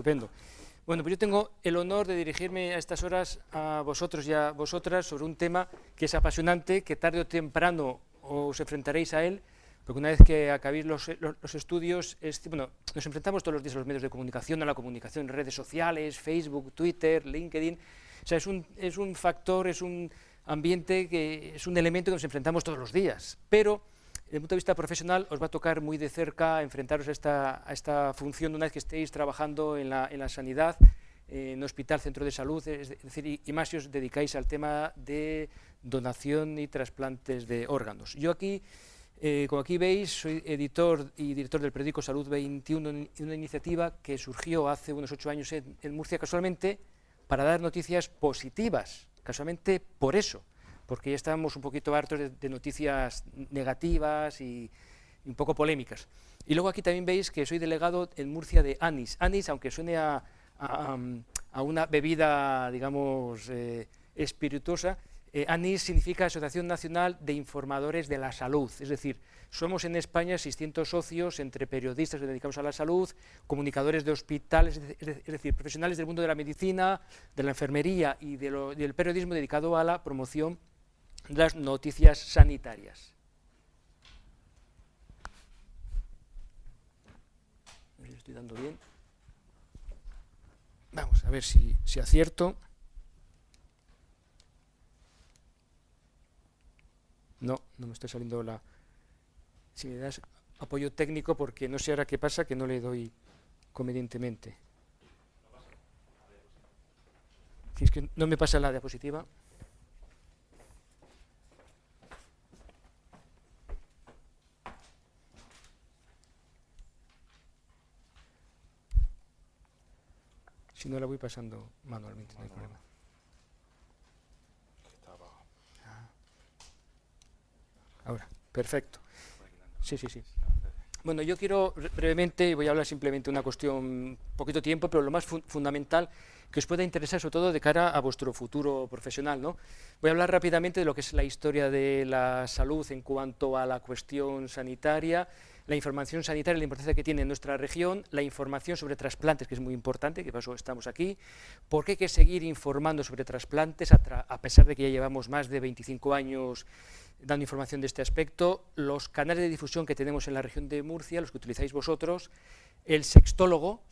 Estupendo. Bueno, pues yo tengo el honor de dirigirme a estas horas a vosotros y a vosotras sobre un tema que es apasionante, que tarde o temprano os enfrentaréis a él, porque una vez que acabéis los estudios, bueno, nos enfrentamos todos los días a los medios de comunicación, a la comunicación en redes sociales, Facebook, Twitter, LinkedIn. O sea, es un factor, es un ambiente, que es un elemento que nos enfrentamos todos los días, pero desde el punto de vista profesional os va a tocar muy de cerca enfrentaros a esta función una vez que estéis trabajando en la sanidad, en hospital, centro de salud, es decir, y más si os dedicáis al tema de donación y trasplantes de órganos. Yo aquí, como aquí veis, soy editor y director del periódico Salud 21, una iniciativa que surgió hace unos 8 años en Murcia, casualmente, para dar noticias positivas, casualmente por eso, porque ya estábamos un poquito hartos de noticias negativas y un poco polémicas. Y luego aquí también veis que soy delegado en Murcia de ANIS. ANIS, aunque suene a una bebida, digamos, espirituosa, ANIS significa Asociación Nacional de Informadores de la Salud, es decir, somos en España 600 socios entre periodistas que nos dedicamos a la salud, comunicadores de hospitales, es decir, profesionales del mundo de la medicina, de la enfermería y del periodismo dedicado a la promoción de las noticias sanitarias. A ver si estoy dando bien. Vamos a ver si acierto. No me está saliendo la... Si me das apoyo técnico, porque no sé ahora qué pasa, que no le doy convenientemente. Si es que no me pasa la diapositiva. Si no la voy pasando manualmente, no hay problema. Ahora, perfecto. Sí. Bueno, yo quiero brevemente, voy a hablar simplemente de una cuestión, poquito tiempo, pero lo más fundamental que os pueda interesar, sobre todo de cara a vuestro futuro profesional, ¿no? Voy a hablar rápidamente de lo que es la historia de la salud en cuanto a la cuestión sanitaria, la información sanitaria, la importancia que tiene en nuestra región, la información sobre trasplantes, que es muy importante, que por eso estamos aquí, por qué hay que seguir informando sobre trasplantes, a pesar de que ya llevamos más de 25 años dando información de este aspecto, los canales de difusión que tenemos en la región de Murcia, los que utilizáis vosotros, el sextólogo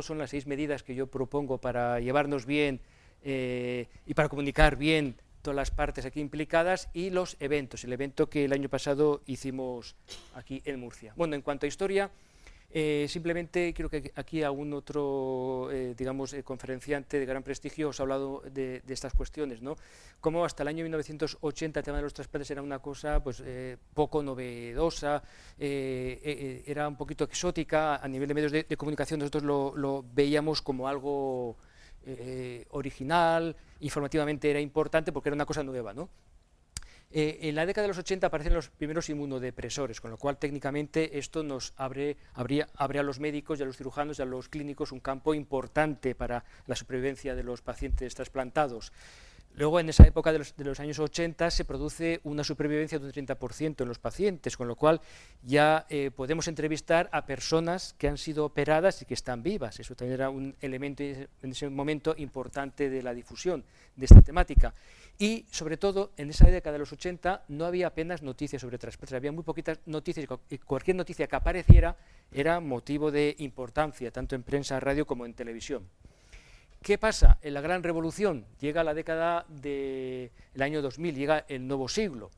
son las 6 medidas que yo propongo para llevarnos bien y para comunicar bien todas las partes aquí implicadas, y los eventos, el evento que el año pasado hicimos aquí en Murcia. Bueno, en cuanto a historia, simplemente creo que aquí algún otro, digamos, conferenciante de gran prestigio os ha hablado de estas cuestiones, ¿no? Como hasta el año 1980 el tema de los trasplantes era una cosa pues, poco novedosa, era un poquito exótica, a nivel de medios de comunicación nosotros lo veíamos como algo original, informativamente era importante porque era una cosa nueva, ¿no? En la década de los 80 aparecen los primeros inmunodepresores, con lo cual técnicamente esto nos abre a los médicos y a los cirujanos y a los clínicos un campo importante para la supervivencia de los pacientes trasplantados. Luego, en esa época de los años 80, se produce una supervivencia de un 30% en los pacientes, con lo cual ya podemos entrevistar a personas que han sido operadas y que están vivas. Eso también era un elemento en ese momento importante de la difusión de esta temática. Y, sobre todo, en esa década de los 80 no había apenas noticias sobre trasplantes, había muy poquitas noticias, y cualquier noticia que apareciera era motivo de importancia, tanto en prensa, radio como en televisión. ¿Qué pasa? En la gran revolución llega la década del año 2000, llega el nuevo siglo,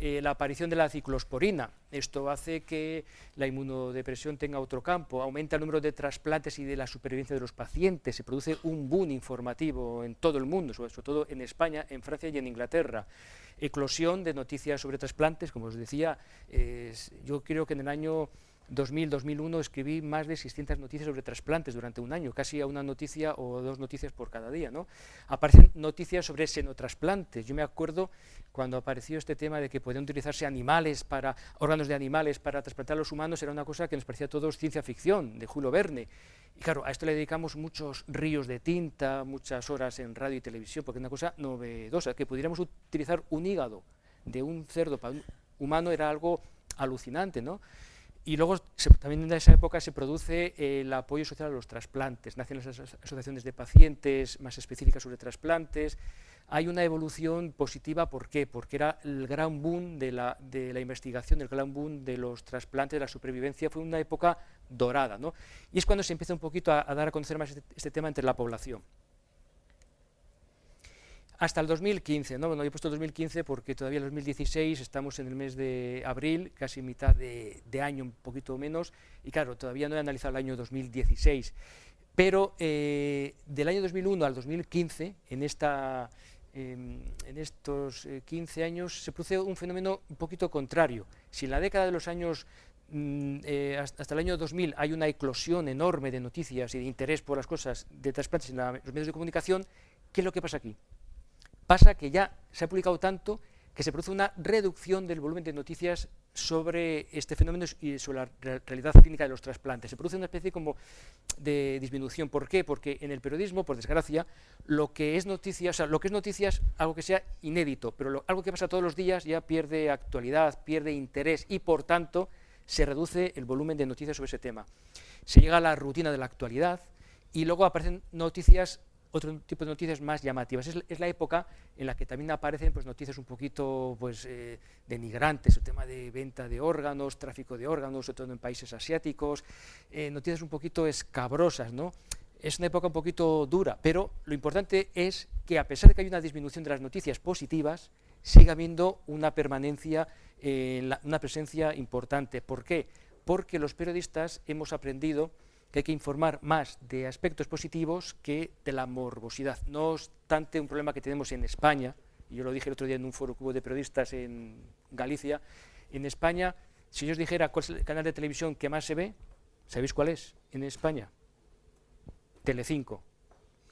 la aparición de la ciclosporina. Esto hace que la inmunodepresión tenga otro campo, aumenta el número de trasplantes y de la supervivencia de los pacientes, se produce un boom informativo en todo el mundo, sobre todo en España, en Francia y en Inglaterra. Eclosión de noticias sobre trasplantes, como os decía, yo creo que en el año 2000-2001 escribí más de 600 noticias sobre trasplantes durante un año, casi a una noticia o 2 noticias por cada día, ¿no? Aparecen noticias sobre xenotrasplantes. Yo me acuerdo cuando apareció este tema de que podían utilizarse órganos de animales para trasplantar a los humanos, era una cosa que nos parecía a todos ciencia ficción, de Julio Verne. Y claro, a esto le dedicamos muchos ríos de tinta, muchas horas en radio y televisión, porque es una cosa novedosa, que pudiéramos utilizar un hígado de un cerdo para un humano era algo alucinante, ¿no? y luego también en esa época se produce el apoyo social a los trasplantes, nacen las asociaciones de pacientes más específicas sobre trasplantes, hay una evolución positiva. ¿Por qué? Porque era el gran boom de la investigación, el gran boom de los trasplantes, de la supervivencia, fue una época dorada, ¿no? Y es cuando se empieza un poquito a dar a conocer más este tema entre la población. Hasta el 2015, ¿no? Bueno, yo he puesto 2015 porque todavía en 2016 estamos en el mes de abril, casi mitad de año, un poquito menos, y claro, todavía no he analizado el año 2016, pero del año 2001 al 2015, en estos 15 años, se produce un fenómeno un poquito contrario. Si en la década de los años hasta el año 2000 hay una eclosión enorme de noticias y de interés por las cosas de trasplantes en los medios de comunicación, ¿qué es lo que pasa aquí? Pasa que ya se ha publicado tanto que se produce una reducción del volumen de noticias sobre este fenómeno y sobre la realidad clínica de los trasplantes. Se produce una especie como de disminución. ¿Por qué? Porque en el periodismo, por desgracia, lo que es noticia, es algo que sea inédito, pero algo que pasa todos los días ya pierde actualidad, pierde interés y, por tanto, se reduce el volumen de noticias sobre ese tema. Se llega a la rutina de la actualidad y luego aparecen noticias, otro tipo de noticias más llamativas. Es la época en la que también aparecen pues, noticias un poquito pues, denigrantes, el tema de venta de órganos, tráfico de órganos, sobre todo en países asiáticos, noticias un poquito escabrosas, ¿no? Es una época un poquito dura, pero lo importante es que a pesar de que hay una disminución de las noticias positivas, sigue habiendo una permanencia, una presencia importante. ¿Por qué? Porque los periodistas hemos aprendido que hay que informar más de aspectos positivos que de la morbosidad. No obstante, un problema que tenemos en España, y yo lo dije el otro día en un foro que hubo de periodistas en Galicia, en España, si yo os dijera cuál es el canal de televisión que más se ve, ¿sabéis cuál es en España? Telecinco,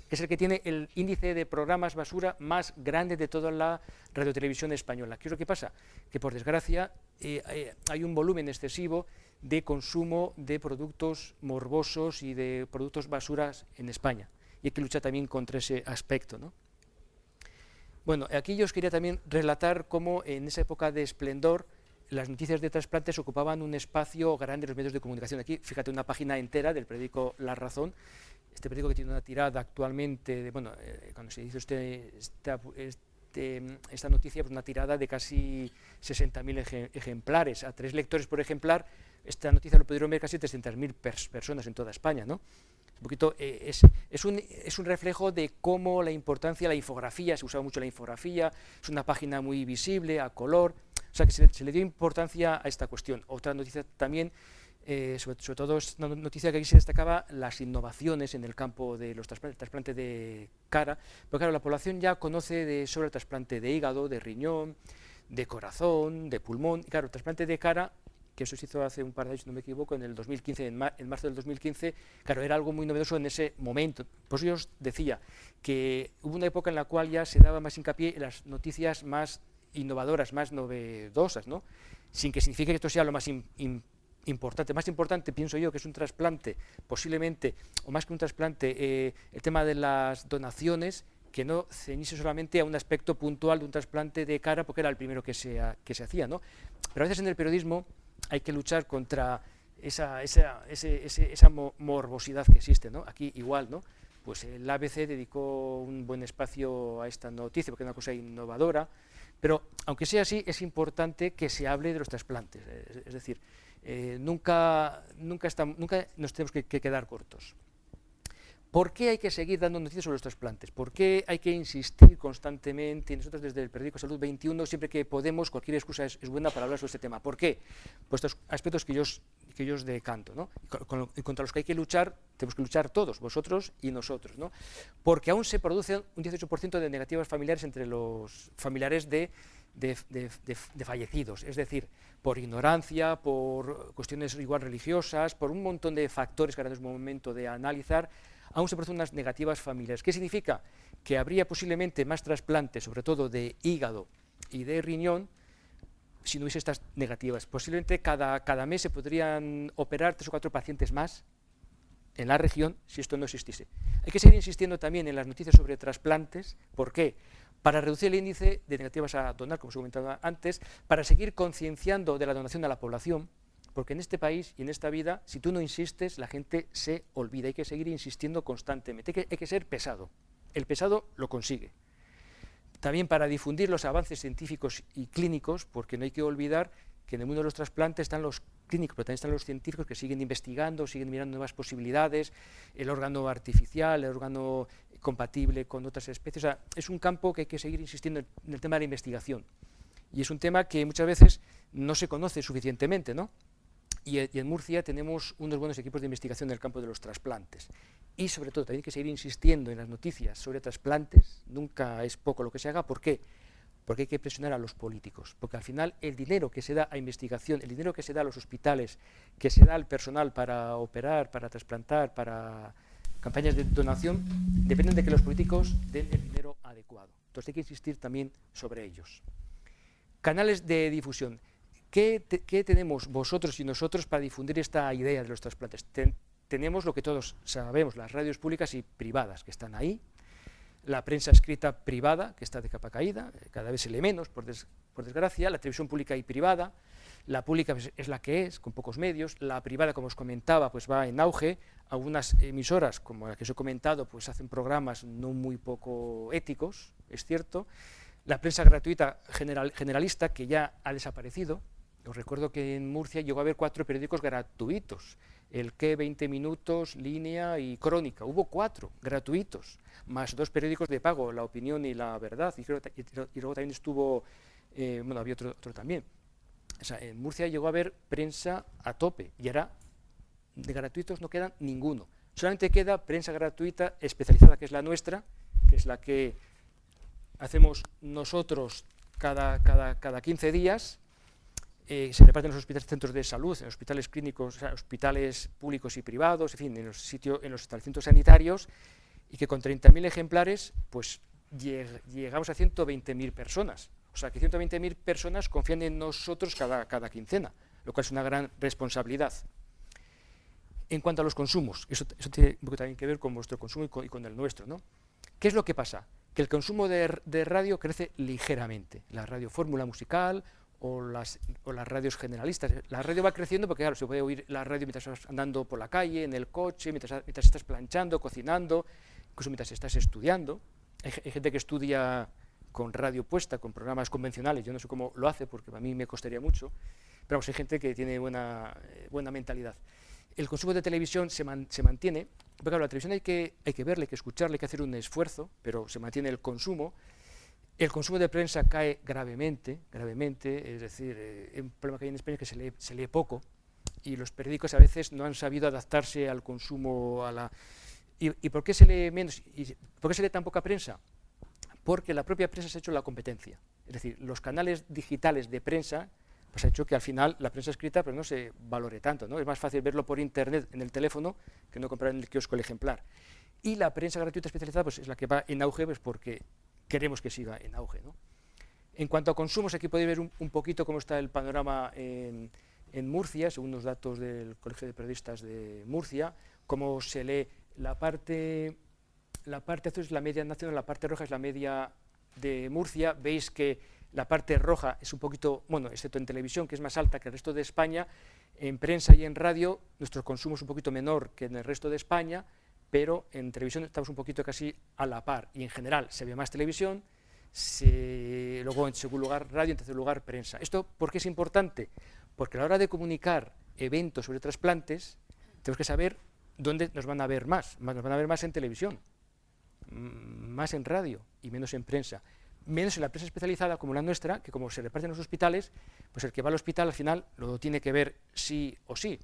que es el que tiene el índice de programas basura más grande de toda la radiotelevisión española. ¿Qué es lo que pasa? Que por desgracia hay un volumen excesivo de consumo de productos morbosos y de productos basuras en España, y hay que luchar también contra ese aspecto, ¿no? Bueno, aquí yo os quería también relatar cómo en esa época de esplendor las noticias de trasplantes ocupaban un espacio grande en los medios de comunicación. Aquí, fíjate, una página entera del periódico La Razón, este periódico que tiene una tirada actualmente, cuando se hizo esta noticia, pues una tirada de casi 60.000 ejemplares, a 3 lectores por ejemplar. Esta noticia lo pudieron ver casi 300.000 personas en toda España, ¿no? Un poquito, es un reflejo de cómo la importancia, la infografía, se usaba mucho la infografía, es una página muy visible, a color, o sea que se le dio importancia a esta cuestión. Otra noticia también, sobre todo es una noticia que aquí se destacaba las innovaciones en el campo de los trasplantes de cara, pero claro, la población ya conoce sobre el trasplante de hígado, de riñón, de corazón, de pulmón, y claro, el trasplante de cara, que eso se hizo hace un par de años, si no me equivoco, en el 2015, en marzo del 2015, claro, era algo muy novedoso en ese momento. Por eso yo os decía que hubo una época en la cual ya se daba más hincapié en las noticias más innovadoras, más novedosas, ¿no? Sin que signifique que esto sea lo más importante. Más importante, pienso yo, que es un trasplante, posiblemente, o más que un trasplante, el tema de las donaciones, que no ceñirse solamente a un aspecto puntual de un trasplante de cara, porque era el primero que se hacía, ¿no? Pero a veces en el periodismo hay que luchar contra esa morbosidad que existe, ¿no? Aquí igual, ¿no? Pues el ABC dedicó un buen espacio a esta noticia, porque es una cosa innovadora, pero aunque sea así, es importante que se hable de los trasplantes, es decir, nunca nos tenemos que quedar cortos. ¿Por qué hay que seguir dando noticias sobre los trasplantes? ¿Por qué hay que insistir constantemente? Y nosotros desde el periódico Salud 21, siempre que podemos, cualquier excusa es buena para hablar sobre este tema. ¿Por qué? Pues estos aspectos que yo os decanto, ¿no? Y contra los que hay que luchar, tenemos que luchar todos, vosotros y nosotros, ¿no? Porque aún se produce un 18% de negativas familiares entre los familiares de fallecidos, es decir, por ignorancia, por cuestiones igual religiosas, por un montón de factores que ahora no es momento de analizar, aún se producen unas negativas familiares. ¿Qué significa? Que habría posiblemente más trasplantes, sobre todo de hígado y de riñón, si no hubiese estas negativas. Posiblemente cada mes se podrían operar 3 o 4 pacientes más en la región si esto no existiese. Hay que seguir insistiendo también en las noticias sobre trasplantes. ¿Por qué? Para reducir el índice de negativas a donar, como os comentaba antes, para seguir concienciando de la donación a la población, porque en este país y en esta vida, si tú no insistes, la gente se olvida. Hay que seguir insistiendo constantemente, hay que ser pesado. El pesado lo consigue. También para difundir los avances científicos y clínicos, porque no hay que olvidar que en el mundo de los trasplantes están los clínicos, pero también están los científicos que siguen investigando, siguen mirando nuevas posibilidades, el órgano artificial, el órgano compatible con otras especies. O sea, es un campo que hay que seguir insistiendo en el tema de la investigación. Y es un tema que muchas veces no se conoce suficientemente, ¿no? Y en Murcia tenemos unos buenos equipos de investigación en el campo de los trasplantes. Y sobre todo también hay que seguir insistiendo en las noticias sobre trasplantes, nunca es poco lo que se haga. ¿Por qué? Porque hay que presionar a los políticos, porque al final el dinero que se da a investigación, el dinero que se da a los hospitales, que se da al personal para operar, para trasplantar, para campañas de donación, dependen de que los políticos den el dinero adecuado. Entonces hay que insistir también sobre ellos. Canales de difusión. ¿Qué tenemos vosotros y nosotros para difundir esta idea de los trasplantes? Tenemos lo que todos sabemos, las radios públicas y privadas que están ahí, la prensa escrita privada, que está de capa caída, cada vez se lee menos, por desgracia, la televisión pública y privada, la pública es la que es, con pocos medios, la privada, como os comentaba, pues va en auge, algunas emisoras, como la que os he comentado, pues hacen programas no muy poco éticos, es cierto, la prensa gratuita generalista, que ya ha desaparecido. Os recuerdo que en Murcia llegó a haber 4 periódicos gratuitos, el que 20 minutos, Línea y Crónica. Hubo 4 gratuitos, más 2 periódicos de pago, La Opinión y La Verdad, y luego también estuvo, bueno, había otro también. O sea, en Murcia llegó a haber prensa a tope, y ahora de gratuitos no quedan ninguno. Solamente queda prensa gratuita especializada, que es la nuestra, que es la que hacemos nosotros cada 15 días, se reparten en los hospitales, centros de salud, en hospitales clínicos, o sea, hospitales públicos y privados, en fin, en los establecimientos sanitarios, y que con 30.000 ejemplares pues llegamos a 120.000 personas. O sea, que 120.000 personas confían en nosotros cada quincena, lo cual es una gran responsabilidad. En cuanto a los consumos, eso tiene un poco también que ver con vuestro consumo y con el nuestro, ¿no? ¿Qué es lo que pasa? Que el consumo de radio crece ligeramente. La radio fórmula musical o las radios generalistas. La radio va creciendo porque, claro, se puede oír la radio mientras estás andando por la calle, en el coche, mientras estás planchando, cocinando, incluso mientras estás estudiando. Hay gente que estudia con radio puesta, con programas convencionales. Yo no sé cómo lo hace, porque a mí me costaría mucho, pero hay gente que tiene buena mentalidad. El consumo de televisión se mantiene, porque claro, la televisión hay que verla, hay que escucharla, hay que hacer un esfuerzo, pero se mantiene el consumo. El consumo de prensa cae gravemente, es decir, un problema que hay en España es que se lee poco, y los periódicos a veces no han sabido adaptarse al consumo, ¿Y por qué se lee menos? ¿Y por qué se lee tan poca prensa? Porque la propia prensa se ha hecho la competencia. Es decir, los canales digitales de prensa pues ha hecho que al final la prensa escrita pues no se valore tanto, ¿no? Es más fácil verlo por internet en el teléfono que no comprar en el kiosco el ejemplar. Y la prensa gratuita especializada pues es la que va en auge, pues porque queremos que siga en auge, ¿no? En cuanto a consumos, aquí podéis ver un poquito cómo está el panorama en Murcia, según los datos del Colegio de Periodistas de Murcia, cómo se lee la parte azul es la media nacional, la parte roja es la media de Murcia. Veis que la parte roja es un poquito, bueno, excepto en televisión, que es más alta que el resto de España. En prensa y en radio nuestro consumo es un poquito menor que en el resto de España, pero en televisión estamos un poquito casi a la par, y en general se ve más televisión, luego en segundo lugar radio, en tercer lugar prensa. ¿Esto por qué es importante? Porque a la hora de comunicar eventos sobre trasplantes, tenemos que saber dónde nos van a ver más. Nos van a ver más en televisión, más en radio y menos en prensa. Menos en la prensa especializada como la nuestra, que como se reparte en los hospitales, pues el que va al hospital al final lo tiene que ver sí o sí.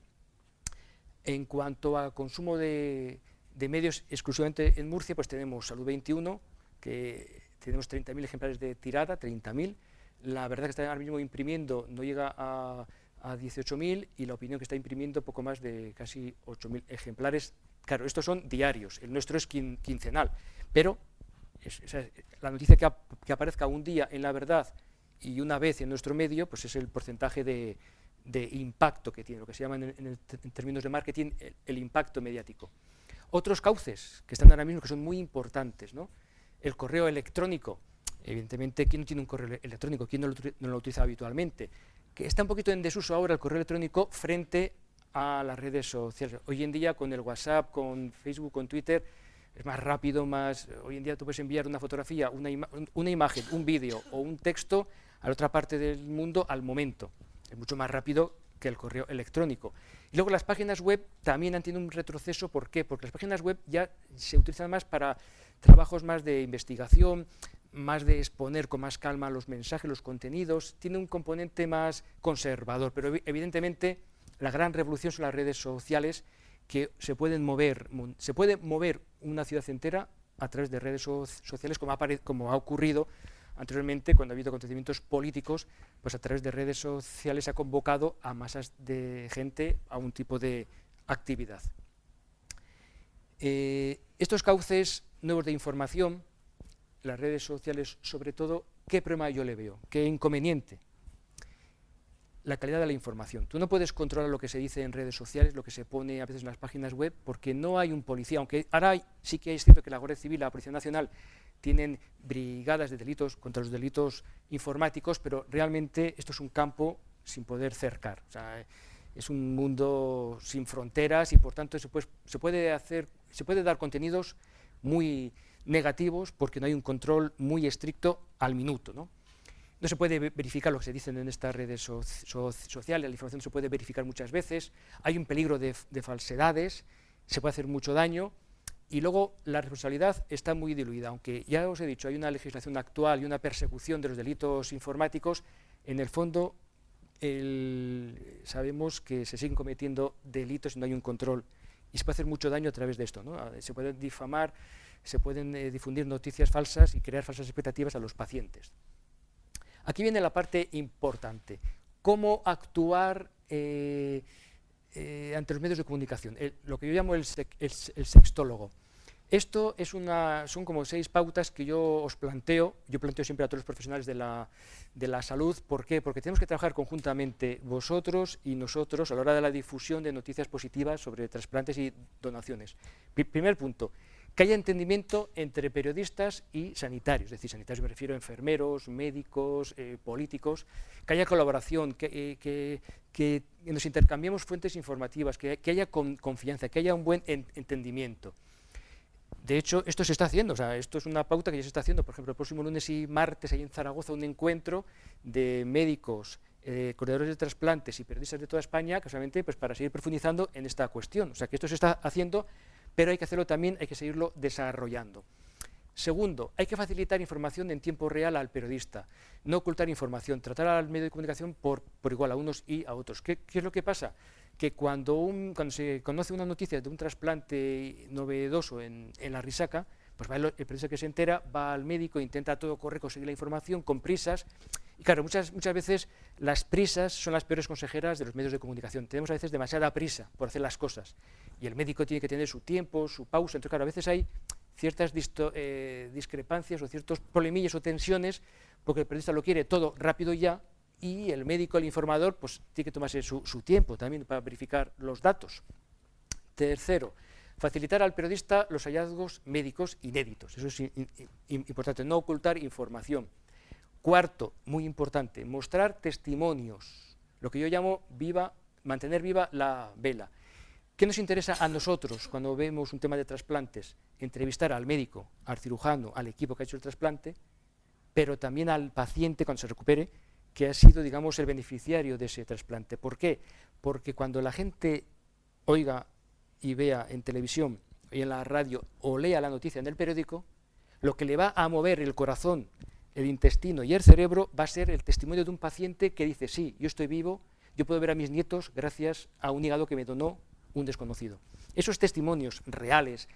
En cuanto a consumo de medios exclusivamente en Murcia, pues tenemos Salud 21, que tenemos 30.000 ejemplares de tirada, 30.000. La verdad que está ahora mismo imprimiendo no llega a 18.000, y La Opinión, que está imprimiendo poco más de casi 8.000 ejemplares. Claro, estos son diarios, el nuestro es quincenal, pero la noticia que aparezca un día en La Verdad y una vez en nuestro medio, pues es el porcentaje de impacto que tiene, lo que se llama en términos de marketing el impacto mediático. Otros cauces que están ahora mismo que son muy importantes, ¿no? El correo electrónico, evidentemente, ¿quién no tiene un correo electrónico? ¿Quién no lo utiliza habitualmente? que está un poquito en desuso ahora el correo electrónico frente a las redes sociales. Hoy en día con el WhatsApp, con Facebook, con Twitter, es más rápido, hoy en día tú puedes enviar una fotografía, una imagen, un vídeo o un texto a la otra parte del mundo al momento. Es mucho más rápido que el correo electrónico. Y luego las páginas web también han tenido un retroceso. ¿Por qué? Porque las páginas web ya se utilizan más para trabajos más de investigación, más de exponer con más calma los mensajes, los contenidos. Tiene un componente más conservador, pero evidentemente la gran revolución son las redes sociales, que se puede mover una ciudad entera a través de redes sociales, como ha ocurrido anteriormente cuando ha habido acontecimientos políticos, pues a través de redes sociales se ha convocado a masas de gente a un tipo de actividad. Estos cauces nuevos de información, las redes sociales sobre todo, ¿qué problema yo le veo? ¿Qué inconveniente? La calidad de la información. Tú no puedes controlar lo que se dice en redes sociales, lo que se pone a veces en las páginas web, porque no hay un policía, aunque ahora sí que es cierto que la Guardia Civil, la Policía Nacional, tienen brigadas de delitos contra los delitos informáticos, pero realmente esto es un campo sin poder cercar. O sea, es un mundo sin fronteras y por tanto se puede dar contenidos muy negativos porque no hay un control muy estricto al minuto, ¿no? No se puede verificar lo que se dicen en estas redes sociales, la información se puede verificar muchas veces, hay un peligro de falsedades, se puede hacer mucho daño, y luego la responsabilidad está muy diluida. Aunque ya os he dicho, hay una legislación actual y una persecución de los delitos informáticos, en el fondo sabemos que se siguen cometiendo delitos y no hay un control, y se puede hacer mucho daño a través de esto, ¿no? Se pueden difamar, se pueden difundir noticias falsas y crear falsas expectativas a los pacientes. Aquí viene la parte importante, cómo actuar ante los medios de comunicación, lo que yo llamo el sextólogo. Esto son como 6 pautas que yo planteo siempre a todos los profesionales de la salud. ¿Por qué? Porque tenemos que trabajar conjuntamente vosotros y nosotros a la hora de la difusión de noticias positivas sobre trasplantes y donaciones. Primer punto, que haya entendimiento entre periodistas y sanitarios, es decir, sanitarios me refiero a enfermeros, médicos, políticos, que haya colaboración, que nos intercambiemos fuentes informativas, que haya confianza, que haya un buen entendimiento. De hecho, esto se está haciendo, o sea, esto es una pauta que ya se está haciendo. Por ejemplo, el próximo lunes y martes hay en Zaragoza un encuentro de médicos, coordinadores de trasplantes y periodistas de toda España, casualmente pues, para seguir profundizando en esta cuestión. O sea, que esto se está haciendo, pero hay que hacerlo también, hay que seguirlo desarrollando. Segundo, hay que facilitar información en tiempo real al periodista, no ocultar información, tratar al medio de comunicación por igual a unos y a otros. ¿Qué es lo que pasa? Que cuando se conoce una noticia de un trasplante novedoso en la Risaca, pues va el periodista que se entera, va al médico, intenta a todo correr conseguir la información con prisas, y claro, muchas veces las prisas son las peores consejeras de los medios de comunicación. Tenemos a veces demasiada prisa por hacer las cosas, y el médico tiene que tener su tiempo, su pausa. Entonces claro, a veces hay ciertas discrepancias o ciertos problemillas o tensiones, porque el periodista lo quiere todo rápido ya, y el médico, el informador, pues tiene que tomarse su tiempo también para verificar los datos. Tercero, facilitar al periodista los hallazgos médicos inéditos. Eso es importante, no ocultar información. Cuarto, muy importante, mostrar testimonios, lo que yo llamo mantener viva la vela. ¿Qué nos interesa a nosotros cuando vemos un tema de trasplantes? Entrevistar al médico, al cirujano, al equipo que ha hecho el trasplante, pero también al paciente cuando se recupere, que ha sido, digamos, el beneficiario de ese trasplante. ¿Por qué? Porque cuando la gente oiga y vea en televisión y en la radio o lea la noticia en el periódico, lo que le va a mover el corazón, el intestino y el cerebro va a ser el testimonio de un paciente que dice, sí, yo estoy vivo, yo puedo ver a mis nietos gracias a un hígado que me donó un desconocido. Esos testimonios reales,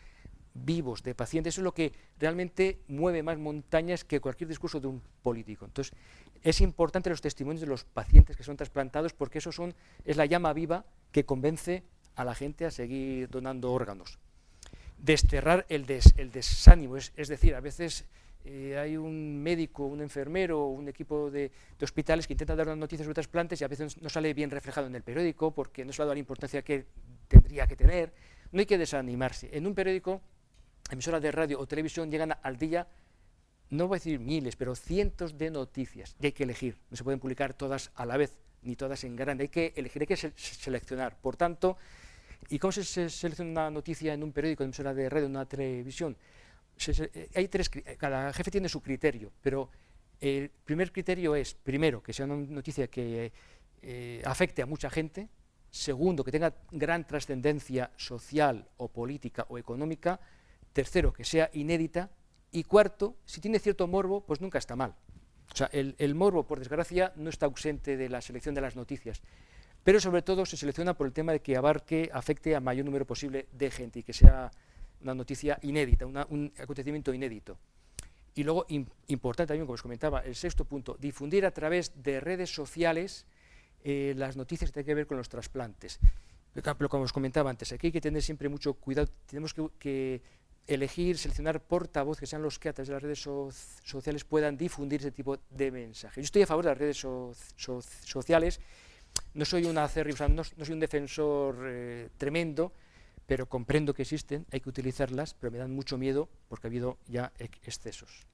vivos de pacientes, eso es lo que realmente mueve más montañas que cualquier discurso de un político. Entonces, es importante los testimonios de los pacientes que son trasplantados, porque eso es la llama viva que convence a la gente a seguir donando órganos. Desterrar el desánimo, es decir, a veces hay un médico, un enfermero, un equipo de hospitales que intenta dar una noticia sobre trasplantes y a veces no sale bien reflejado en el periódico porque no se le ha dado la importancia que tendría que tener. No hay que desanimarse. En un periódico, emisoras de radio o televisión llegan al día, no voy a decir miles, pero cientos de noticias y hay que elegir. No se pueden publicar todas a la vez, ni todas en grande. Hay que elegir, hay que seleccionar. Por tanto, ¿y cómo se selecciona una noticia en un periódico, en una emisora de radio, en una televisión? Hay cada jefe tiene su criterio, pero el primer criterio es, primero, que sea una noticia que afecte a mucha gente. Segundo, que tenga gran trascendencia social o política o económica. Tercero, que sea inédita. Y cuarto, si tiene cierto morbo, pues nunca está mal. O sea, el morbo, por desgracia, no está ausente de la selección de las noticias. Pero sobre todo se selecciona por el tema de que afecte a mayor número posible de gente y que sea una noticia inédita, un acontecimiento inédito. Y luego, importante también, como os comentaba, el sexto punto, difundir a través de redes sociales las noticias que tienen que ver con los trasplantes. Pero como os comentaba antes, aquí hay que tener siempre mucho cuidado, tenemos que elegir, seleccionar portavoz que sean los que a través de las redes sociales puedan difundir ese tipo de mensajes. Yo estoy a favor de las redes sociales, no soy un acérrimo, o sea, no soy un defensor tremendo, pero comprendo que existen, hay que utilizarlas, pero me dan mucho miedo porque ha habido ya excesos.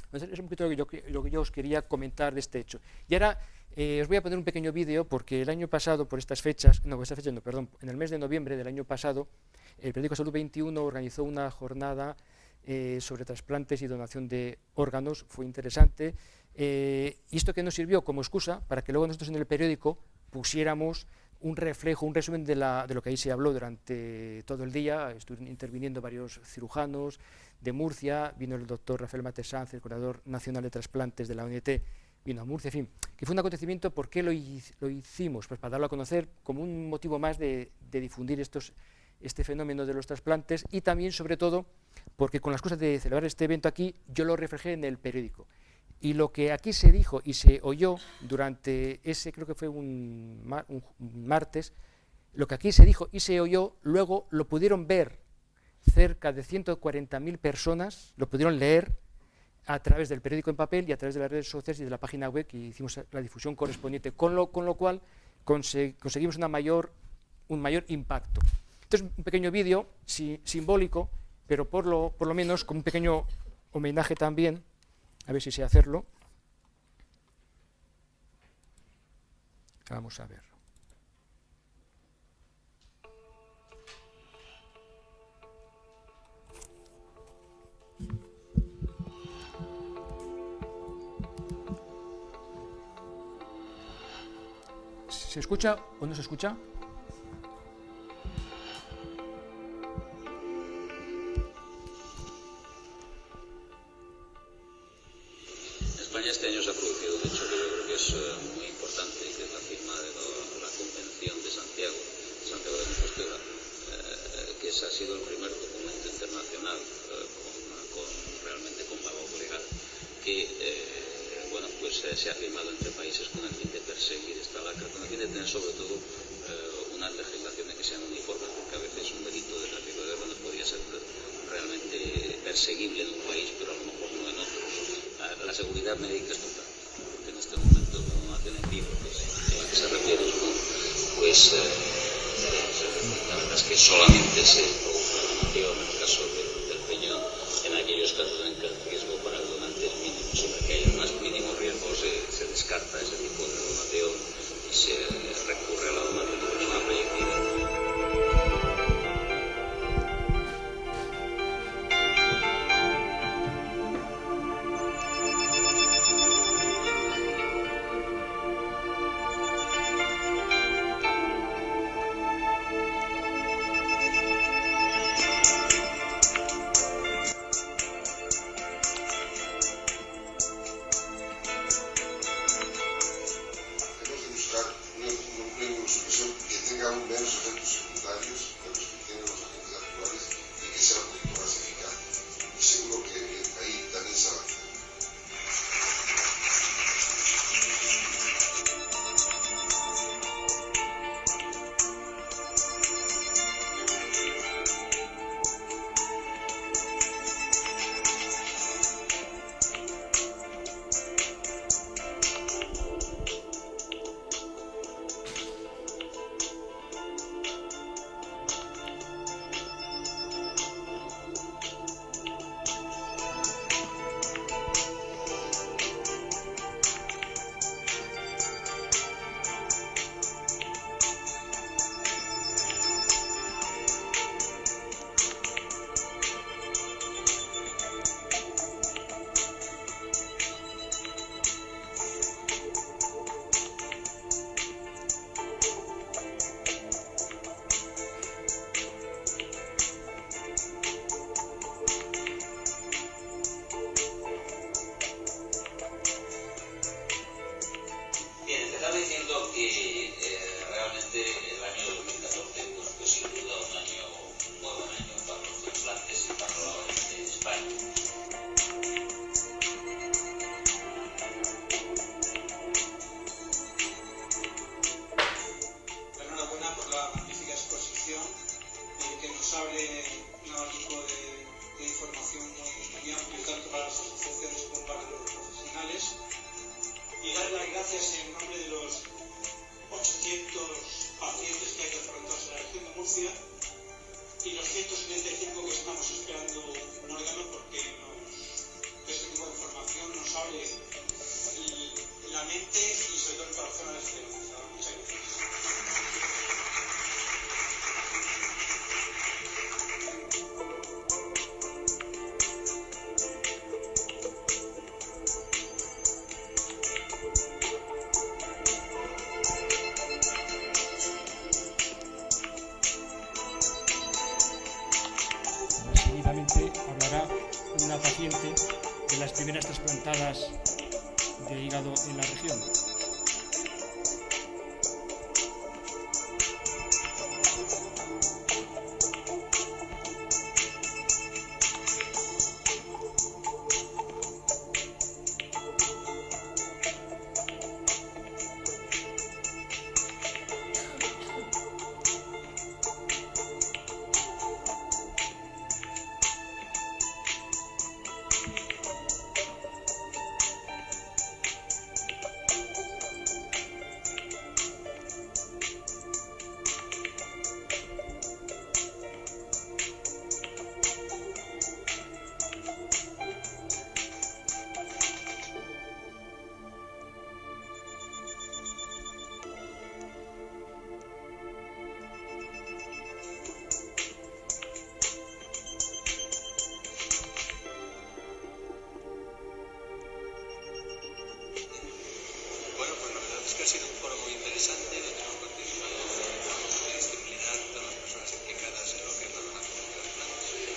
Entonces, es un poquito lo que yo os quería comentar de este hecho. Y ahora os voy a poner un pequeño vídeo porque el año pasado, por estas fechas, perdón, en el mes de noviembre del año pasado, el periódico Salud 21 organizó una jornada sobre trasplantes y donación de órganos, fue interesante. ¿Y esto qué nos sirvió? Como excusa para que luego nosotros en el periódico pusiéramos un reflejo, un resumen de lo que ahí se habló durante todo el día. Estuvieron interviniendo varios cirujanos de Murcia, vino el doctor Rafael Matesanz, el coordinador nacional de trasplantes de la ONT, vino a Murcia, en fin, que fue un acontecimiento. ¿Por qué lo hicimos? Pues para darlo a conocer como un motivo más de difundir este fenómeno de los trasplantes, y también, sobre todo, porque con las cosas de celebrar este evento aquí, yo lo reflejé en el periódico. Y lo que aquí se dijo y se oyó durante ese, creo que fue un martes, lo que aquí se dijo y se oyó, luego lo pudieron ver cerca de 140.000 personas, lo pudieron leer a través del periódico en papel y a través de las redes sociales y de la página web, que hicimos la difusión correspondiente, con lo cual conseguimos un mayor impacto. Entonces, un pequeño vídeo simbólico, pero por lo menos con un pequeño homenaje también. A ver si sé hacerlo. Vamos a ver. ¿Se escucha o no se escucha? Este año se ha producido un hecho que yo creo que es muy importante, que es la firma de la Convención de Santiago de Compostela, que ese ha sido el primer documento internacional realmente con valor legal que se ha firmado entre países con el fin de perseguir esta lacra, con el fin de tener sobre todo unas legislaciones que sean uniformes, porque a veces un delito de tráfico de órganos podría ser realmente perseguible en un país, pero a lo mejor no en otros. La seguridad médica es total, porque en este momento no tiene tiempo, a la que se refiere, pues la verdad es que solamente se produce la donación en el caso del riñón, en aquellos casos en que el riesgo para el donante es mínimo, sobre que haya el más mínimo riesgo se descarta ese tipo de donación y se recurre a la donación de persona fallecida. Hemos de buscar una gracias en nombre de los 800 pacientes que hay que afrontarse en la región de Murcia y los 175 que estamos esperando un órgano porque este tipo de información nos abre la mente y sobre todo el corazón a la esperanza. Muchas gracias. Seguidamente hablará una paciente de las primeras trasplantadas de hígado en la región. Ha sido un foro muy interesante donde hemos participado multidisciplinar todas las personas implicadas en lo que es la donación de trasplantes,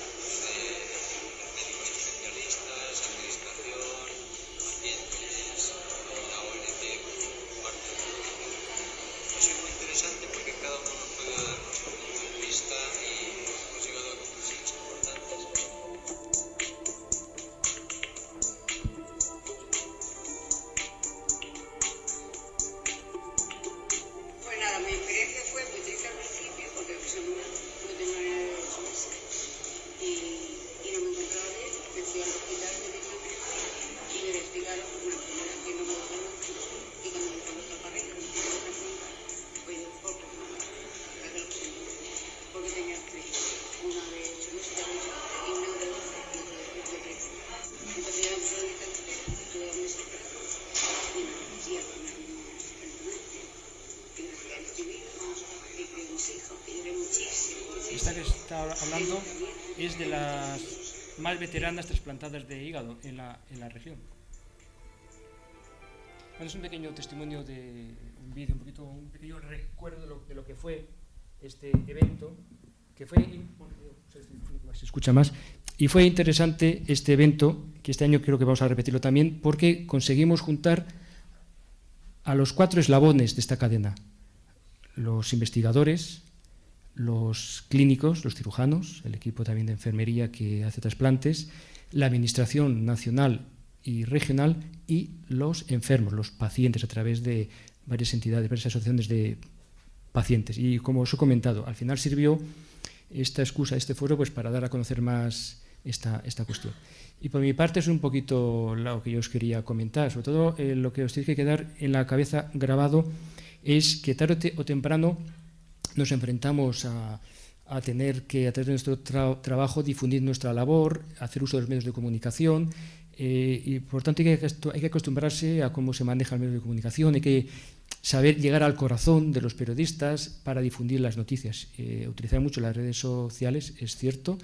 médicos especialistas, administración, pacientes, la ONG, parte de todo. Ha sido muy interesante porque cada uno nos puede dar nuestro punto de vista y hemos llegado a conclusiones importantes. Esta que está hablando es de las más veteranas trasplantadas de hígado en la región. Bueno, es un pequeño testimonio de un vídeo, un pequeño recuerdo de lo que fue este evento, que fue, se escucha más, y fue interesante este evento, que este año creo que vamos a repetirlo también, porque conseguimos juntar a los 4 eslabones de esta cadena: los investigadores, los clínicos, los cirujanos, el equipo también de enfermería que hace trasplantes, la administración nacional y regional y los enfermos, los pacientes, a través de varias entidades, varias asociaciones de pacientes. Y como os he comentado, al final sirvió esta excusa, este foro, pues para dar a conocer más esta cuestión. Y por mi parte es un poquito lo que yo os quería comentar. Sobre todo lo que os tiene que quedar en la cabeza grabado es que tarde o temprano nos enfrentamos a tener que, a través de nuestro trabajo, difundir nuestra labor, hacer uso de los medios de comunicación, y por tanto hay que acostumbrarse a cómo se maneja el medio de comunicación, hay que saber llegar al corazón de los periodistas para difundir las noticias. Utilizar mucho las redes sociales, es cierto,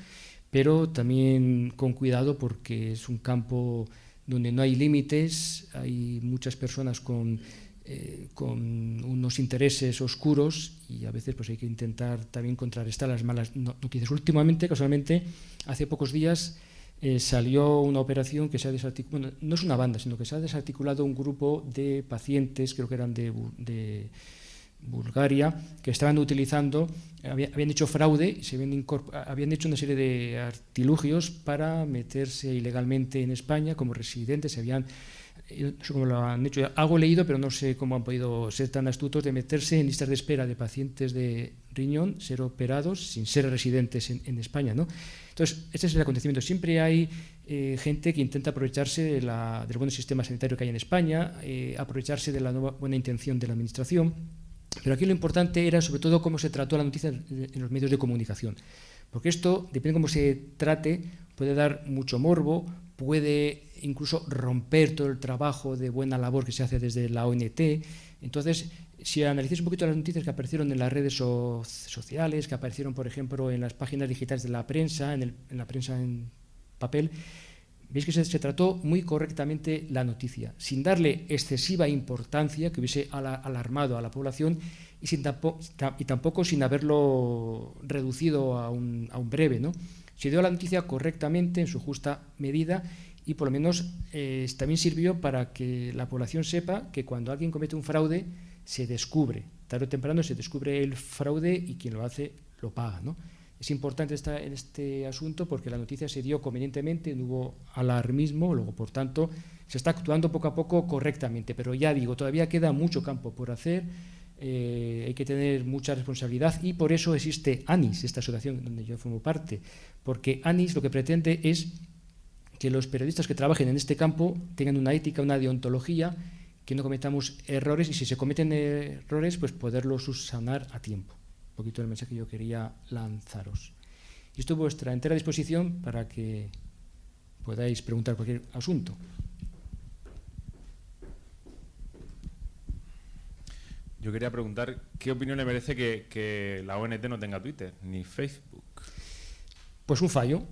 pero también con cuidado, porque es un campo donde no hay límites, hay muchas personas con unos intereses oscuros, y a veces pues hay que intentar también contrarrestar las malas noticias. Últimamente, casualmente, hace pocos días salió una operación que se ha desarticulado, bueno, no es una banda, sino que se ha desarticulado un grupo de pacientes, creo que eran de Bulgaria, que estaban utilizando, habían hecho fraude, habían hecho una serie de artilugios para meterse ilegalmente en España como residentes. No sé cómo lo han hecho, algo he leído, pero no sé cómo han podido ser tan astutos de meterse en listas de espera de pacientes de riñón, ser operados sin ser residentes en España, ¿no? Entonces, este es el acontecimiento. Siempre hay gente que intenta aprovecharse del buen sistema sanitario que hay en España, aprovecharse de la buena intención de la Administración, pero aquí lo importante era sobre todo cómo se trató la noticia en los medios de comunicación, porque esto, depende de cómo se trate, puede dar mucho morbo, puede incluso romper todo el trabajo de buena labor que se hace desde la ONT. Entonces, si analizáis un poquito las noticias que aparecieron en las redes sociales, que aparecieron, por ejemplo, en las páginas digitales de la prensa, en la prensa en papel, veis que se trató muy correctamente la noticia, sin darle excesiva importancia que hubiese alarmado a la población y tampoco sin haberlo reducido a un breve, ¿no? Se dio la noticia correctamente, en su justa medida, y por lo menos también sirvió para que la población sepa que cuando alguien comete un fraude se descubre, tarde o temprano se descubre el fraude y quien lo hace lo paga, ¿no? Es importante estar en este asunto porque la noticia se dio convenientemente, no hubo alarmismo, luego por tanto se está actuando poco a poco correctamente, pero ya digo, todavía queda mucho campo por hacer, hay que tener mucha responsabilidad y por eso existe ANIS, esta asociación donde yo formo parte, porque ANIS lo que pretende es que los periodistas que trabajen en este campo tengan una ética, una deontología, que no cometamos errores y si se cometen errores, pues poderlos subsanar a tiempo. Un poquito el mensaje que yo quería lanzaros. Y esto a vuestra entera disposición para que podáis preguntar cualquier asunto. Yo quería preguntar, ¿qué opinión le merece que la ONT no tenga Twitter ni Facebook? Pues un fallo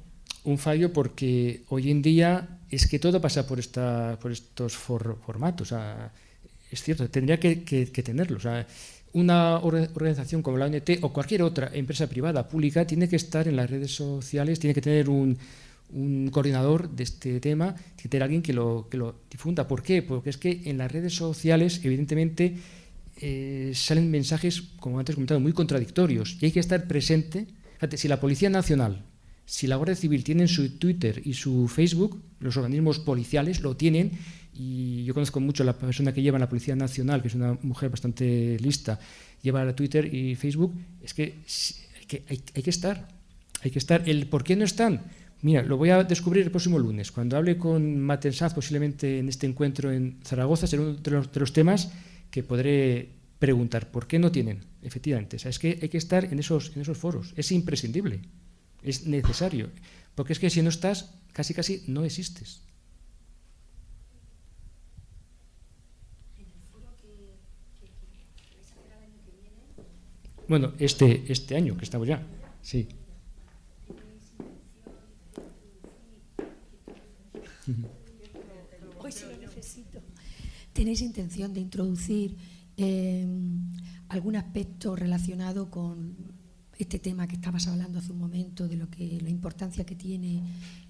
porque hoy en día es que todo pasa por estos formatos. O sea, es cierto, tendría que tenerlo. O sea, una organización como la ONT o cualquier otra empresa privada pública tiene que estar en las redes sociales, tiene que tener un coordinador de este tema, tiene que tener alguien que lo difunda. ¿Por qué? Porque es que en las redes sociales, evidentemente, salen mensajes, como antes he comentado, muy contradictorios y hay que estar presente. Fíjate, si la Policía Nacional, si la Guardia Civil tienen su Twitter y su Facebook, los organismos policiales lo tienen, y yo conozco mucho a la persona que lleva en la Policía Nacional, que es una mujer bastante lista, lleva la Twitter y Facebook, es que hay que estar. ¿El por qué no están? Mira, lo voy a descubrir el próximo lunes. Cuando hable con Matensaz, posiblemente en este encuentro en Zaragoza, será uno de los temas que podré preguntar. ¿Por qué no tienen? Efectivamente, o sea, es que hay que estar en esos foros. Es imprescindible, es necesario. Porque es que si no estás, casi no existes. Bueno, este año que estamos ya, sí. Hoy sí lo necesito. ¿Tenéis intención de introducir algún aspecto relacionado con este tema que estabas hablando hace un momento, de la importancia que tiene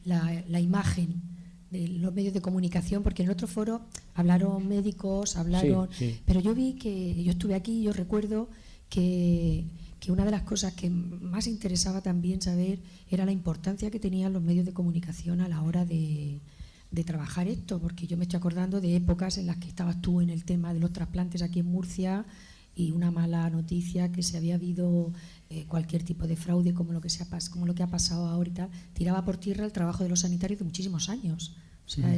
la imagen de los medios de comunicación? Porque en el otro foro hablaron médicos, sí. Pero yo vi que, yo estuve aquí, yo recuerdo que una de las cosas que más interesaba también saber era la importancia que tenían los medios de comunicación a la hora de trabajar esto, porque yo me estoy acordando de épocas en las que estabas tú en el tema de los trasplantes aquí en Murcia y una mala noticia, que se había habido cualquier tipo de fraude como lo que ha pasado ahora y tal, tiraba por tierra el trabajo de los sanitarios de muchísimos años. O sea,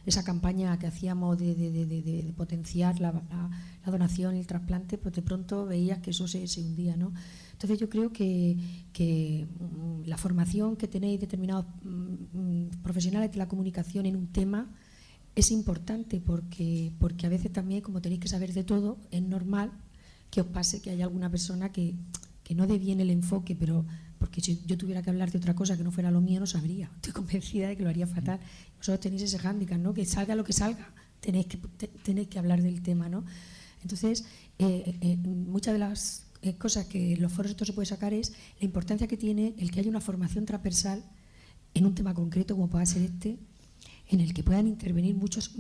esa campaña que hacíamos de potenciar la donación y el trasplante, pues de pronto veías que eso se hundía, ¿no? Entonces yo creo que la formación que tenéis determinados profesionales de la comunicación en un tema es importante, porque a veces también, como tenéis que saber de todo, es normal que os pase que haya alguna persona que no dé bien el enfoque, pero porque si yo tuviera que hablar de otra cosa que no fuera lo mío, no sabría. Estoy convencida de que lo haría fatal. Vosotros tenéis ese hándicap, ¿no? Que salga lo que salga, tenéis que hablar del tema, ¿no? Entonces, muchas de las cosas que en los foros esto se puede sacar es la importancia que tiene el que haya una formación transversal en un tema concreto como pueda ser este, en el que puedan intervenir muchas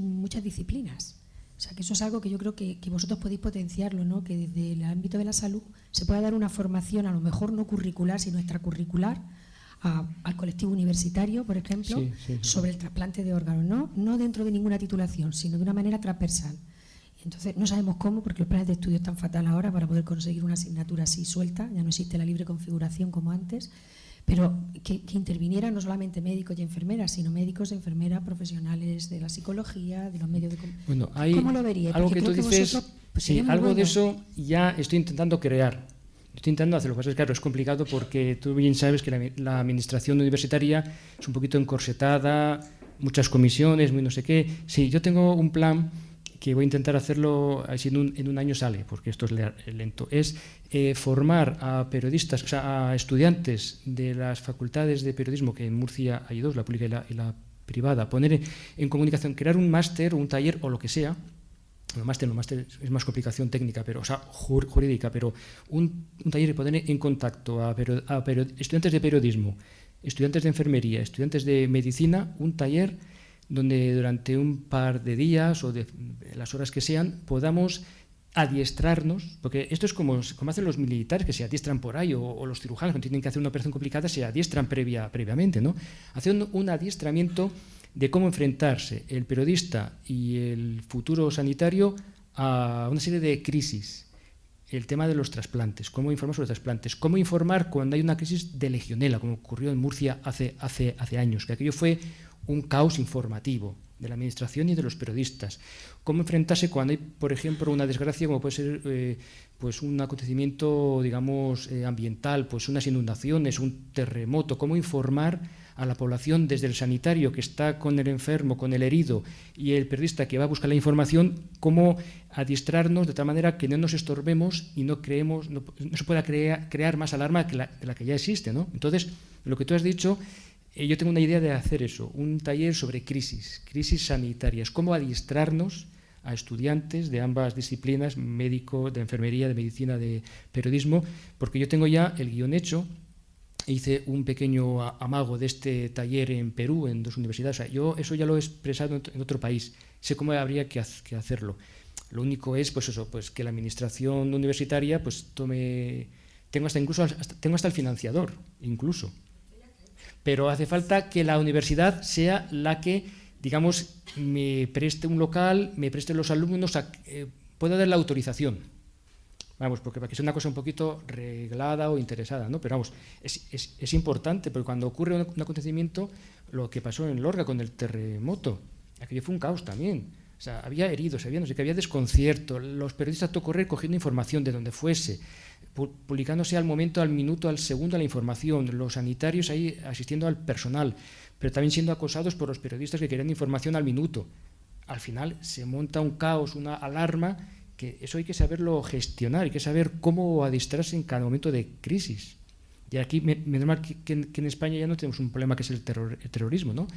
disciplinas. O sea, que eso es algo que yo creo que vosotros podéis potenciarlo, ¿no? Que desde el ámbito de la salud se pueda dar una formación, a lo mejor no curricular, sino extracurricular, al colectivo universitario, por ejemplo, sobre el trasplante de órganos, no dentro de ninguna titulación, sino de una manera transversal. Y entonces no sabemos cómo, porque los planes de estudio están fatal ahora para poder conseguir una asignatura así suelta, ya no existe la libre configuración como antes, pero que intervinieran no solamente médicos y enfermeras, sino médicos, enfermeras, profesionales de la psicología, de los medios de comunicación. Bueno, hay ¿Cómo lo vería? algo Porque que tú creo dices, vosotros, pues, sí, sería muy algo de bueno. eso ya estoy intentando crear. Estoy intentando hacerlo, lo que pasa es que claro, es complicado porque tú bien sabes que la administración universitaria es un poquito encorsetada, muchas comisiones, muy no sé qué. Sí, yo tengo un plan que voy a intentar hacerlo, así en un año sale, porque esto es lento, es formar a periodistas, o sea, a estudiantes de las facultades de periodismo, que en Murcia hay dos, la pública y la privada, poner en comunicación, crear un máster o un taller o lo que sea. El máster es más complicación técnica, pero, o sea, jurídica, pero un taller y poner en contacto a estudiantes de periodismo, estudiantes de enfermería, estudiantes de medicina, un taller donde durante un par de días o de las horas que sean podamos adiestrarnos, porque esto es como hacen los militares que se adiestran por ahí, o los cirujanos que tienen que hacer una operación complicada se adiestran previamente, ¿no? Hacer un adiestramiento de cómo enfrentarse el periodista y el futuro sanitario a una serie de crisis. El tema de los trasplantes, cómo informar sobre trasplantes, cómo informar cuando hay una crisis de legionela, como ocurrió en Murcia hace años, que aquello fue un caos informativo de la administración y de los periodistas. Cómo enfrentarse cuando hay, por ejemplo, una desgracia como puede ser pues un acontecimiento, digamos, ambiental, pues unas inundaciones, un terremoto. Cómo informar a la población desde el sanitario que está con el enfermo, con el herido, y el periodista que va a buscar la información, cómo adiestrarnos de tal manera que no nos estorbemos y no se pueda crear más alarma de la que ya existe, ¿no? Entonces, lo que tú has dicho, yo tengo una idea de hacer eso, un taller sobre crisis sanitarias, cómo adiestrarnos a estudiantes de ambas disciplinas, médico, de enfermería, de medicina, de periodismo, porque yo tengo ya el guión hecho. Hice un pequeño amago de este taller en Perú, en 2 universidades. O sea, yo eso ya lo he expresado en otro país. Sé cómo habría que hacerlo. Lo único es, pues eso, pues que la administración universitaria, pues tengo hasta el financiador, incluso. Pero hace falta que la universidad sea la que, digamos, me preste un local, me preste los alumnos, pueda dar la autorización. Vamos, porque para que sea una cosa un poquito reglada o interesada, ¿no? Pero vamos, es importante, porque cuando ocurre un acontecimiento, lo que pasó en Lorca con el terremoto, aquello fue un caos también. O sea, había heridos, no sé qué, había desconcierto, los periodistas todo correr cogiendo información de donde fuese, publicándose al momento, al minuto, al segundo la información, los sanitarios ahí asistiendo al personal, pero también siendo acosados por los periodistas que querían información al minuto. Al final se monta un caos, una alarma, que eso hay que saberlo gestionar, hay que saber cómo adiestrarse en cada momento de crisis. Y aquí, menos mal que en España ya no tenemos un problema que es el terrorismo, ¿no?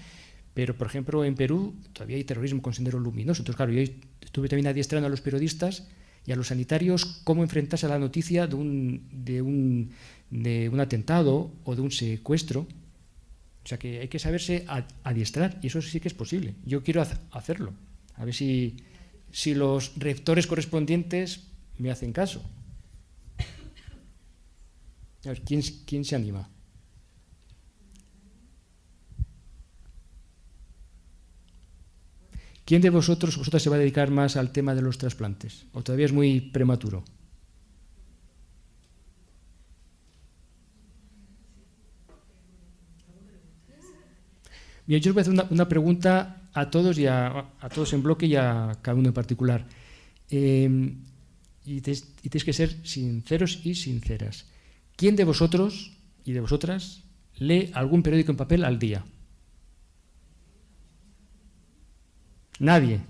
Pero, por ejemplo, en Perú todavía hay terrorismo con sendero luminoso. Entonces, claro, yo estuve también adiestrando a los periodistas y a los sanitarios cómo enfrentarse a la noticia de un atentado o de un secuestro. O sea, que hay que saberse adiestrar, y eso sí que es posible. Yo quiero hacerlo. A ver si los rectores correspondientes me hacen caso. A ver, ¿quién se anima? ¿Quién de vosotras se va a dedicar más al tema de los trasplantes? ¿O todavía es muy prematuro? Bien, yo os voy a hacer una pregunta a todos y a todos en bloque y a cada uno en particular. Y tenéis que ser sinceros y sinceras. ¿Quién de vosotros y de vosotras lee algún periódico en papel al día? Nadie.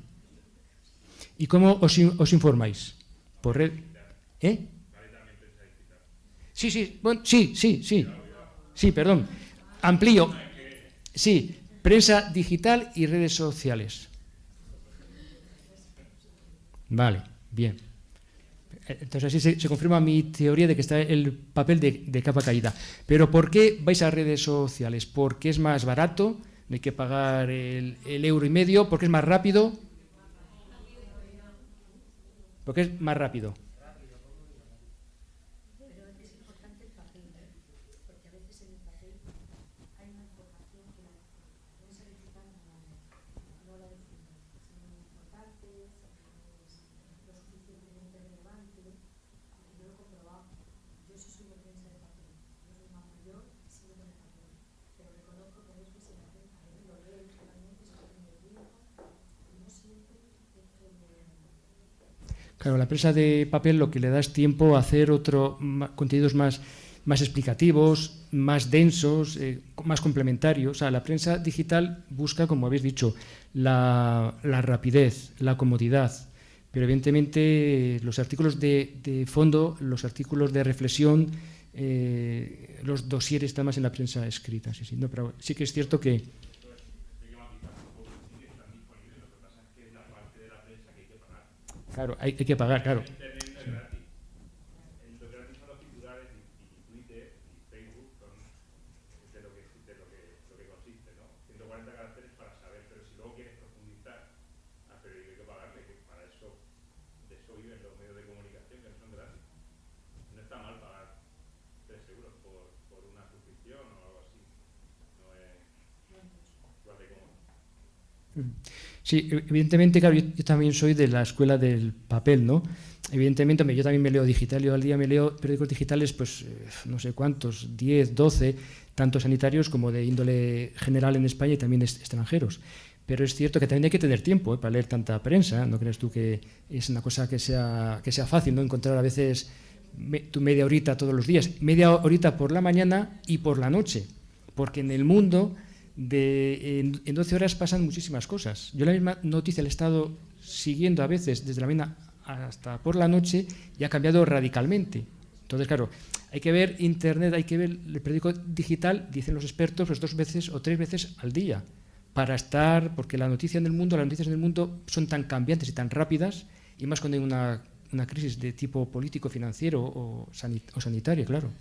¿Y cómo os informáis? ¿Por red? ¿Eh? Sí, bueno, sí. Sí, perdón. Amplío. Sí, prensa digital y redes sociales. Vale, bien. Entonces así se confirma mi teoría de que está el papel de capa caída. Pero ¿por qué vais a redes sociales? ¿Porque es más barato? ¿No hay que pagar el €1,50? ¿Porque es más rápido? ¿Porque es más rápido? Claro, la prensa de papel lo que le da es tiempo a hacer contenidos más explicativos, más densos, más complementarios. O sea, la prensa digital busca, como habéis dicho, la rapidez, la comodidad, pero evidentemente los artículos de fondo, los artículos de reflexión, los dosieres están más en la prensa escrita. Sí, no, pero sí que es cierto que... Claro, hay que pagar, claro. Sí, evidentemente, claro, yo también soy de la escuela del papel, ¿no? Evidentemente, yo también me leo digital, yo al día me leo periódicos digitales, pues no sé cuántos, 10, 12, tanto sanitarios como de índole general en España y también extranjeros. Pero es cierto que también hay que tener tiempo para leer tanta prensa, ¿no crees tú que es una cosa que sea fácil, ¿no? Encontrar a veces tu media horita todos los días, media horita por la mañana y por la noche, porque en el mundo... en 12 horas pasan muchísimas cosas. Yo la misma noticia la he estado siguiendo a veces desde la mañana hasta por la noche y ha cambiado radicalmente. Entonces, claro, hay que ver Internet, hay que ver el periódico digital, dicen los expertos, pues 2 veces o 3 veces al día, para estar, porque las noticias en el mundo son tan cambiantes y tan rápidas, y más cuando hay una crisis de tipo político, financiero o sanitaria, claro.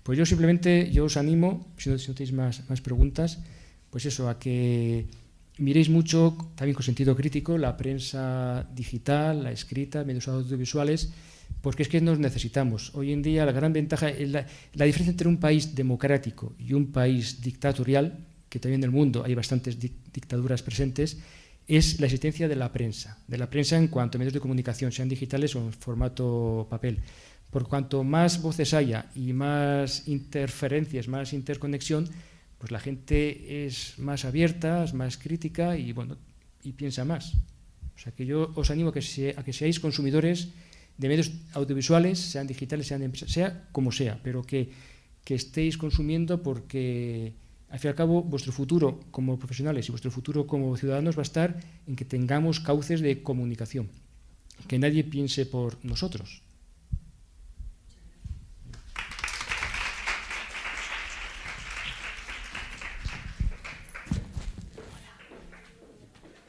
Pues yo simplemente os animo, si no tenéis más preguntas, pues eso, a que miréis mucho, también con sentido crítico, la prensa digital, la escrita, medios audiovisuales, porque es que nos necesitamos. Hoy en día la gran ventaja, la diferencia entre un país democrático y un país dictatorial, que también en el mundo hay bastantes dictaduras presentes, es la existencia de la prensa en cuanto a medios de comunicación, sean digitales o en formato papel. Por cuanto más voces haya y más interferencias, más interconexión, pues la gente es más abierta, es más crítica y, bueno, y piensa más. O sea que yo os animo a que seáis consumidores de medios audiovisuales, sean digitales, sean de empresa, sea como sea, pero que estéis consumiendo porque, al fin y al cabo, vuestro futuro como profesionales y vuestro futuro como ciudadanos va a estar en que tengamos cauces de comunicación, que nadie piense por nosotros.